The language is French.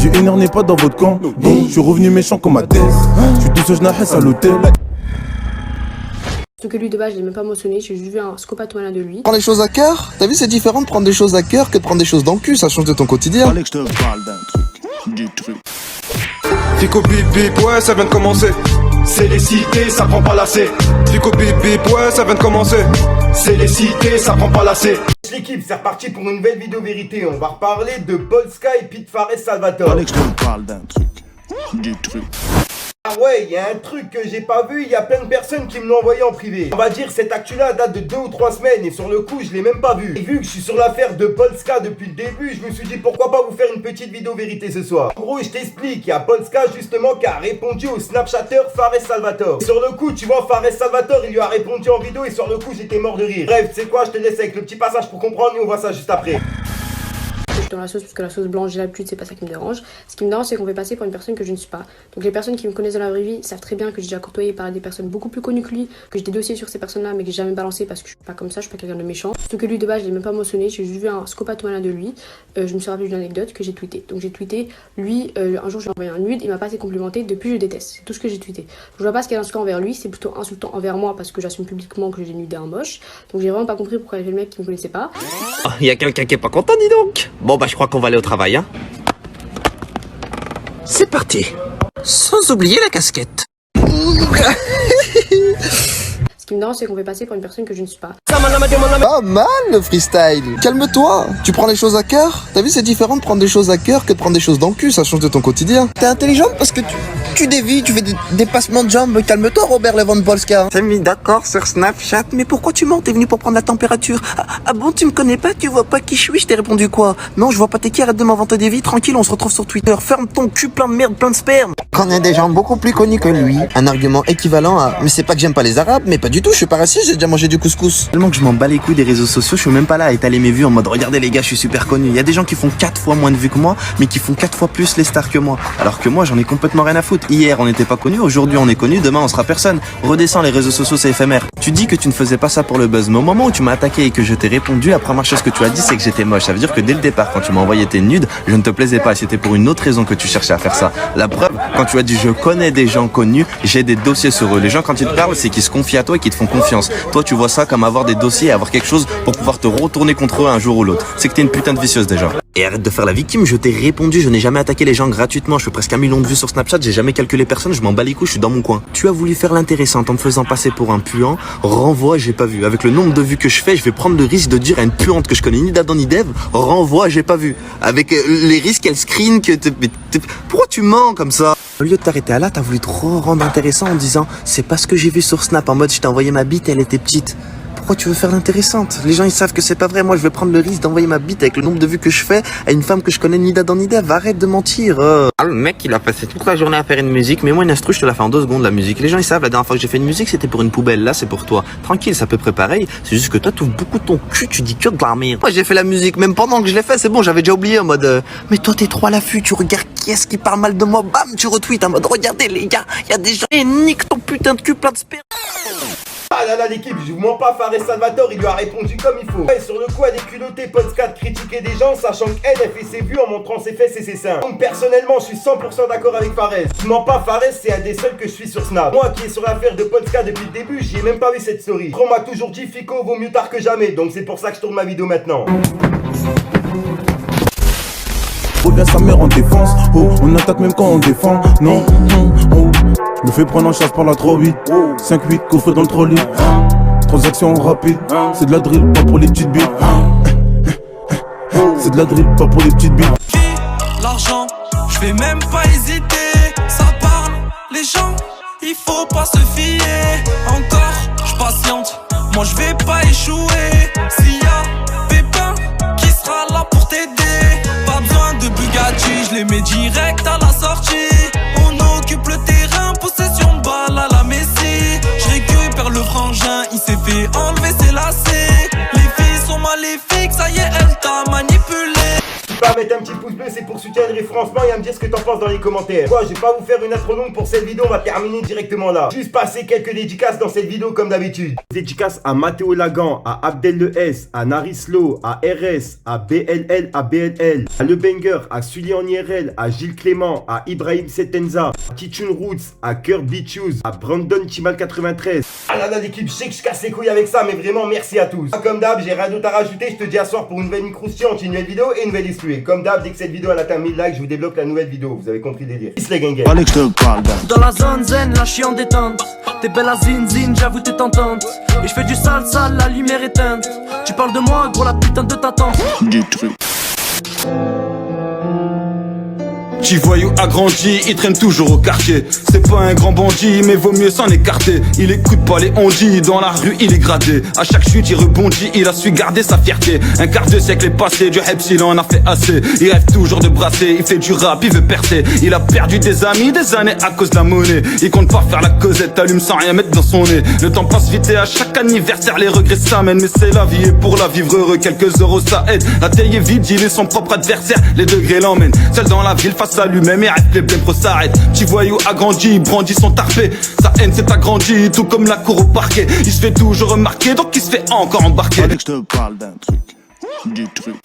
dit Ener n'est pas dans votre camp. Donc je suis revenu méchant comme ma tête. Je suis tout seul, je à l'hôtel. Surtout que lui de base je l'ai même pas mentionné, j'ai juste vu un scopate malin de lui. Prends les choses à cœur. T'as vu, c'est différent de prendre des choses à cœur que de prendre des choses dans le cul, ça change de ton quotidien. Fallait que je te parle d'un truc, du truc. Fico bip bip, ouais ça vient de commencer. C'est les cités, ça prend pas l'assez. Fico bip bip, ouais ça vient de commencer. C'est les cités, ça prend pas l'assez. L'équipe, c'est reparti pour une nouvelle vidéo vérité. On va reparler de Polska et Pete Fares Salvatore. Fallait que je te parle d'un truc, du truc. Ah ouais, il y a un truc que j'ai pas vu, il y a plein de personnes qui me l'ont envoyé en privé. On va dire cette actu-là date de 2 ou 3 semaines et sur le coup je l'ai même pas vu. Et vu que je suis sur l'affaire de Polska depuis le début, je me suis dit pourquoi pas vous faire une petite vidéo vérité ce soir. En gros je t'explique, il y a Polska justement qui a répondu au Snapchatteur Fares Salvatore. Et sur le coup tu vois Fares Salvatore il lui a répondu en vidéo et sur le coup j'étais mort de rire. Bref, c'est quoi, je te laisse avec le petit passage pour comprendre et on voit ça juste après. Dans la sauce, parce que la sauce blanche j'ai l'habitude, c'est pas ça qui me dérange. Ce qui me dérange c'est qu'on fait passer pour une personne que je ne suis pas. Donc les personnes qui me connaissent dans la vraie vie savent très bien que j'ai déjà côtoyé par des personnes beaucoup plus connues que lui, que j'ai des dossiers sur ces personnes là mais que j'ai jamais balancé parce que je suis pas comme ça, je suis pas quelqu'un de méchant. Surtout que lui de base je l'ai même pas mentionné, j'ai juste vu un scopate malin de lui. Je me suis rappelé d'une anecdote que j'ai tweeté. Donc j'ai tweeté, lui un jour j'ai envoyé un nude, il m'a pas assez complimenté, depuis je déteste, c'est tout ce que j'ai tweeté. Je vois pas ce qu'il y a insultant envers lui, c'est plutôt insultant envers moi parce que j'assume publiquement que j'ai nudé un moche. Donc j'ai vraiment pas compris pourquoi il y avait le mec qui me connaissait pas. Il y a quelqu'un qui est pas content, dis donc. Bon bah je crois qu'on va aller au travail, hein. C'est parti. Sans oublier la casquette. Ce qui me dérange c'est qu'on fait passer pour une personne que je ne suis pas. Pas mal le freestyle. Calme-toi. Tu prends les choses à cœur. T'as vu, c'est différent de prendre des choses à cœur que de prendre des choses dans le cul, ça change de ton quotidien. T'es intelligent parce que tu dévis, tu fais des dépassements de jambes. Calme-toi Robert Lewandowski. T'es mis d'accord sur Snapchat, mais pourquoi tu mens? T'es venu pour prendre la température. Ah bon, tu me connais pas? Tu vois pas qui je suis? Je t'ai répondu quoi? Non, je vois pas t'es qui, arrête de m'inventer des vies. Tranquille, on se retrouve sur Twitter. Ferme ton cul plein de merde, plein de sperme. Connais des gens beaucoup plus connus que lui. Un argument équivalent à mais c'est pas que j'aime pas les arabes, mais pas du tout, je suis pas raciste, j'ai déjà mangé du couscous. Tellement que je m'en bats les couilles des réseaux sociaux, je suis même pas là à étaler mes vues en mode regardez les gars, je suis super connu. Il y a des gens qui font 4 fois moins de vues que moi, mais qui font 4 fois plus les stars que moi. Alors que moi j'en ai complètement rien à foutre. Hier on n'était pas connu, aujourd'hui on est connu, demain on sera personne. Redescends, les réseaux sociaux c'est éphémère. Tu dis que tu ne faisais pas ça pour le buzz, mais au moment où tu m'as attaqué et que je t'ai répondu, la première chose que tu as dit c'est que j'étais moche. Ça veut dire que dès le départ quand tu m'as envoyé tes nudes, je ne te plaisais pas, c'était pour une autre raison que tu cherchais à faire ça. La preuve, quand tu as dit je connais des gens connus, j'ai des dossiers sur eux. Les gens quand ils te parlent c'est qu'ils se confient à toi et qu'ils te font confiance. Toi tu vois ça comme avoir des dossiers et avoir quelque chose pour pouvoir te retourner contre eux un jour ou l'autre. C'est que t'es une putain de vicieuse déjà. Et arrête de faire la victime, je t'ai répondu, je n'ai jamais attaqué les gens gratuitement, je fais presque 1 million de vues sur Snapchat, j'ai jamais calculé personne, je m'en bats les couilles, je suis dans mon coin. Tu as voulu faire l'intéressante en me faisant passer pour un puant, renvoie, j'ai pas vu. Avec le nombre de vues que je fais, je vais prendre le risque de dire à une puante que je connais ni d'Adam ni d'Ève, renvoie, j'ai pas vu. Avec les risques qu'elle screen, pourquoi tu mens comme ça? Au lieu de t'arrêter à là, t'as voulu trop rendre intéressant en disant c'est parce que j'ai vu sur Snap en mode je t'ai envoyé ma bite, elle était petite. Pourquoi tu veux faire l'intéressante? Les gens ils savent que c'est pas vrai. Moi je vais prendre le risque d'envoyer ma bite avec le nombre de vues que je fais à une femme que je connais ni d'Adam ni d'Ève. Arrête de mentir. Ah, le mec il a passé toute la journée à faire une musique, mais moi une instru je te la fais en 2 secondes la musique. Les gens ils savent, la dernière fois que j'ai fait une musique c'était pour une poubelle, là c'est pour toi. Tranquille, c'est à peu près pareil. C'est juste que toi tu ouvres beaucoup ton cul, tu dis que de la merde. Moi j'ai fait la musique, même pendant que je l'ai fait, c'est bon, j'avais déjà oublié en mode mais toi t'es trop à l'affût, tu regardes qui est-ce qui parle mal de moi, bam tu retweets en mode regardez les gars, il y a des gens et nique ton putain de cul plein de sperme. Ah là là l'équipe, je vous mens pas, Fares Salvatore il lui a répondu comme il faut. Et sur le coup elle est culottée Polska de critiquer des gens sachant qu'elle fait ses vues en montrant ses fesses et ses seins. Donc personnellement je suis 100% d'accord avec Fares. Je mens pas, Fares c'est un des seuls que je suis sur Snap. Moi qui est sur l'affaire de Polska depuis le début, j'y ai même pas vu cette story. On m'a toujours dit Fico vaut mieux tard que jamais, donc c'est pour ça que je tourne ma vidéo maintenant. Revient sa mère en défense, oh, on attaque même quand on défend, non, oh, me fais prendre en charge par la 3-8, 5-8, coffre dans le trolley, transaction rapide, c'est de la drill, pas pour les petites billes, c'est de la drill, pas pour les petites billes. L'argent, je vais même pas hésiter, ça parle, les gens, il faut pas se fier, encore, je patiente, moi je vais pas échouer, s'il y a Pépin qui sera là pour t'aider. Pas besoin de Bugatti, je les mets direct à la sortie. On occupe le terrain, possession de balle à la Messi. Je récupère le frangin, il s'est fait enlever ses lacets. Les filles sont maléfiques, ça y est, elle t'a manipulé. Tu peux mettre un petit pouce bleu, c'est pour soutenir le t'abonner franchement et à me dire ce que t'en penses dans les commentaires. Quoi, je vais pas vous faire une intro longue pour cette vidéo, on va terminer directement là. Juste passer quelques dédicaces dans cette vidéo comme d'habitude. Dédicaces à Mathéo Lagan, à Abdel Le S, à Narislo, à RS, à BLL, à BLL, à Le Banger, à Sully en IRL, à Gilles Clément, à Ibrahim Setenza, à Kitchun Roots, à Kurt Beachouz, à Brandon Chimal 93. Ah là là l'équipe, je sais que je casse les couilles avec ça, mais vraiment merci à tous. Comme d'hab, j'ai rien d'autre à rajouter, je te dis à soir pour une nouvelle croustillante, une nouvelle vidéo et une nouvelle histoire. Comme d'hab, dès que cette vidéo elle atteint 1000 likes, je vous débloque la nouvelle vidéo, vous avez compris le délire. Peace les gangers. Allez que je te parle dans la zone zen, là je suis en détente. T'es belle à zine, j'avoue t'es tentante. Et je fais du sale, la lumière éteinte. Tu parles de moi, gros la putain de ta tante. Du truc. Petit voyou agrandi, il traîne toujours au quartier. C'est pas un grand bandit, mais vaut mieux s'en écarter. Il écoute pas les ondits, dans la rue il est gradé. À chaque chute il rebondit, il a su garder sa fierté. Un quart de siècle est passé, du Heps il en a fait assez. Il rêve toujours de brasser, il fait du rap, il veut percer. Il a perdu des amis, des années à cause de la monnaie. Il compte pas faire la causette, allume sans rien mettre dans son nez. Le temps passe vite et à chaque anniversaire les regrets s'amènent. Mais c'est la vie et pour la vivre heureux, quelques euros ça aide. La taille est vide, il est son propre adversaire, les degrés l'emmènent. Seul dans la ville face à lui-même et rêve que les blèmes s'arrêtent. Petit voyou agrandi, brandit son tarpé. Sa haine s'est agrandie, tout comme la cour au parquet. Il se fait toujours remarquer, donc il se fait encore embarquer. Allez que je te parle d'un truc, du truc.